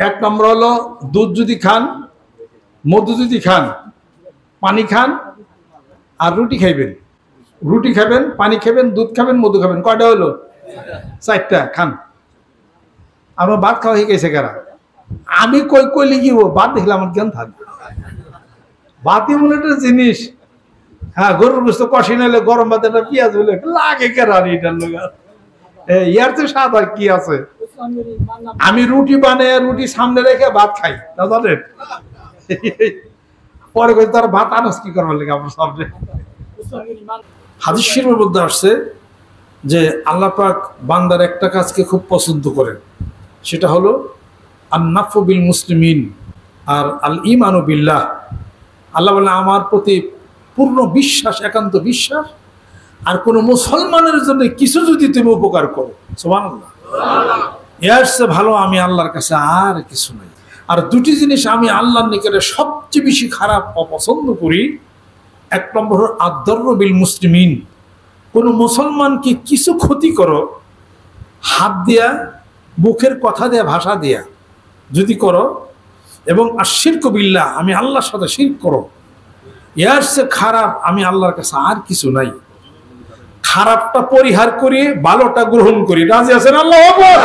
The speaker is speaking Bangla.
এক নম্বর হলো দুধ যদি খান, মধু যদি খান, পানি খান আর রুটি খাইবেন। রুটি খাবেন, পানি খাবেন, দুধ খাবেন, মধু খাবেন। কয়টা হলো? 4টা খান। আমার ভাত খাওয়া হয়ে গেছে কারা? আমি কই কই লিখিব ভাত দেখলে আমার জ্ঞান থাকবে। ভাতই মনে একটা জিনিস। হ্যাঁ, গরুর গোস্ত কষি নাইলে গরম ভাত একটা পেঁয়াজ হলে লাগে কেরা এটার লোক। ইয়ার তো স্বাদ আর কি আছে। আমি রুটি বানাই, রুটি সামনে রেখে ভাত খাই, তা জানেন। পরে কই তার ভাত আনস কি করবার লাগে আমার সামনে। হাদিস শরীফের মধ্যে আসছে যে আল্লাহ পাক বান্দার একটা কাজকে খুব পছন্দ করেন, সেটা হলো আন-নাফু বিল মুসলিমিন আর আল ঈমানু বিল্লাহ। আল্লাহ বলে আমার প্রতি পূর্ণ বিশ্বাস, একান্ত বিশ্বাস, আর কোন মুসলমানের জন্য কিছু যদি তুমি উপকার করো, সুবহানাল্লাহ, এর চেয়ে ভালো আমি আল্লাহর কাছে আর কিছু নাই। আর দুটি জিনিস আমি আল্লাহর নিকটে সবচেয়ে বেশি খারাপ অপছন্দ করি। এক নম্বর হলো আদ-দাররু বিল মুসলিমিন, কোন মুসলমানকে কিছু ক্ষতি করো হাত দিয়া, মুখের কথা দিয়া, ভাষা দিয়া যদি করো, এবং আশ-শিরকু বিল্লাহ, আমি আল্লাহর সাথে শিরক করো, এর চেয়ে খারাপ আমি আল্লাহর কাছে আর কিছু নাই। খারাপটা পরিহার করি, ভালোটা গ্রহণ করি। রাজি আছেন? আল্লাহু আকবার।